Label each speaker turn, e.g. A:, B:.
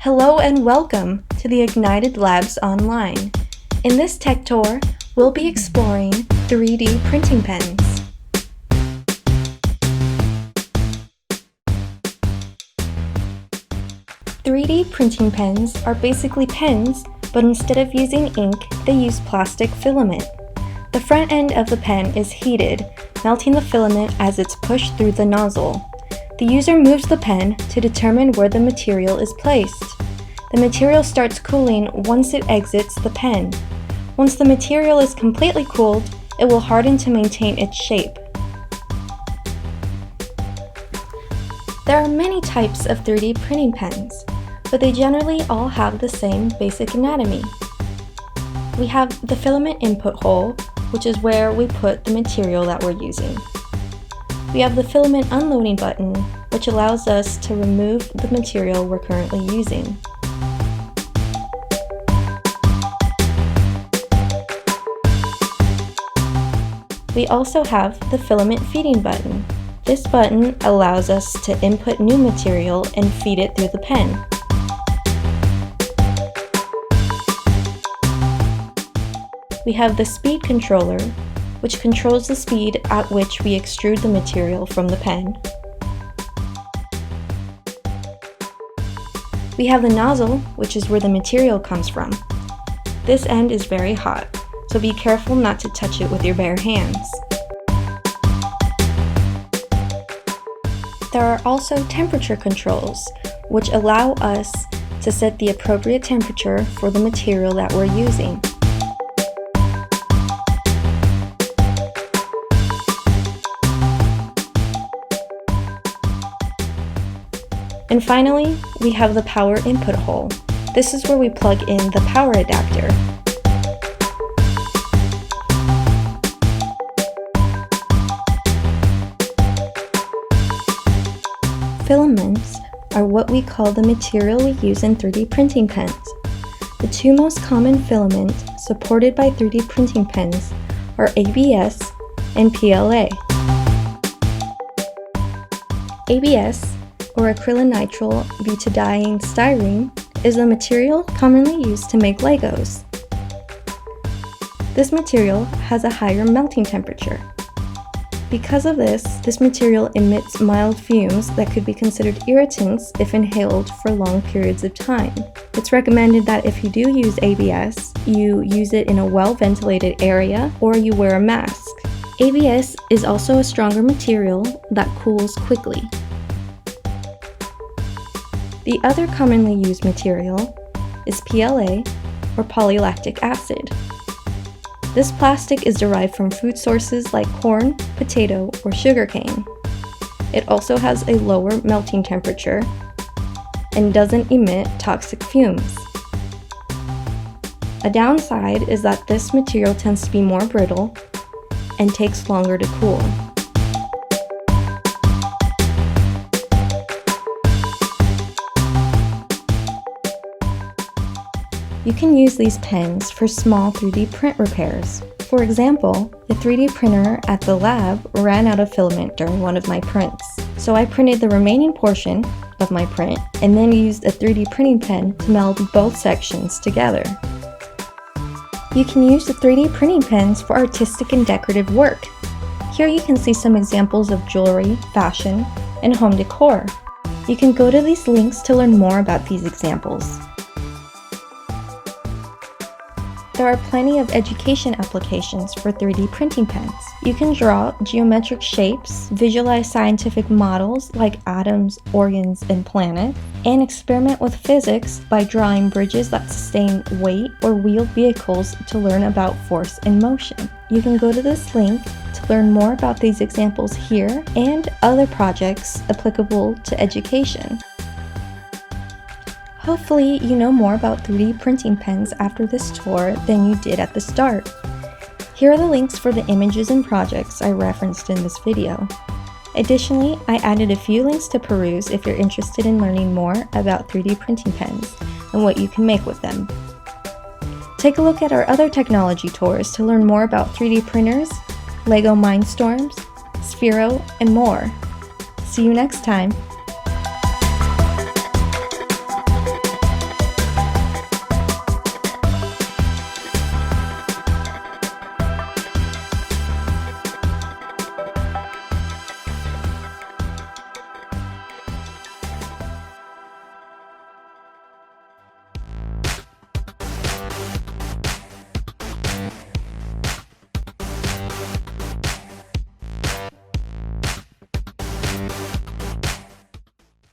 A: Hello and welcome to the IgnitED Labs Online. In this tech tour, we'll be exploring 3D printing pens. "3D printing pens are basically pens, but instead of using ink, they use plastic filament. The front end of the pen is heated, melting the filament as it's pushed through the nozzle. The user moves the pen to determine where the material is placed. The material starts cooling once it exits the pen. Once the material is completely cooled, it will harden to maintain its shape. There are many types of 3D printing pens, but they generally all have the same basic anatomy. We have the filament input hole, which is where we put the material that we're using. We have the filament unloading button, which allows us to remove the material we're currently using. We also have the filament feeding button. This button allows us to input new material and feed it through the pen. We have the speed controller, which controls the speed at which we extrude the material from the pen. We have the nozzle, which is where the material comes from. This end is very hot, so be careful not to touch it with your bare hands. There are also temperature controls, which allow us to set the appropriate temperature for the material that we're using. And finally, we have the power input hole. This is where we plug in the power adapter. Filaments are what we call the material we use in 3D printing pens. The two most common filaments supported by 3D printing pens are ABS and PLA. ABS, or acrylonitrile butadiene styrene, is a material commonly used to make Legos. This material has a higher melting temperature. Because of this material emits mild fumes that could be considered irritants if inhaled for long periods of time. It's recommended that if you do use ABS, you use it in a well-ventilated area or you wear a mask. ABS is also a stronger material that cools quickly. The other commonly used material is PLA, or polylactic acid. This plastic is derived from food sources like corn, potato, or sugarcane. It also has a lower melting temperature and doesn't emit toxic fumes. A downside is that this material tends to be more brittle and takes longer to cool. You can use these pens for small 3D print repairs. For example, the 3D printer at the lab ran out of filament during one of my prints. So I printed the remaining portion of my print and then used a 3D printing pen to meld both sections together. You can use the 3D printing pens for artistic and decorative work. Here you can see some examples of jewelry, fashion, and home decor. You can go to these links to learn more about these examples. There are plenty of education applications for 3D printing pens. You can draw geometric shapes, visualize scientific models like atoms, organs, and planets, and experiment with physics by drawing bridges that sustain weight or wheeled vehicles to learn about force and motion. You can go to this link to learn more about these examples here and other projects applicable to education. Hopefully you know more about 3D printing pens after this tour than you did at the start. Here are the links for the images and projects I referenced in this video. Additionally, I added a few links to peruse if you're interested in learning more about 3D printing pens and what you can make with them. Take a look at our other technology tours to learn more about 3D printers, LEGO Mindstorms, Sphero, and more. See you next time!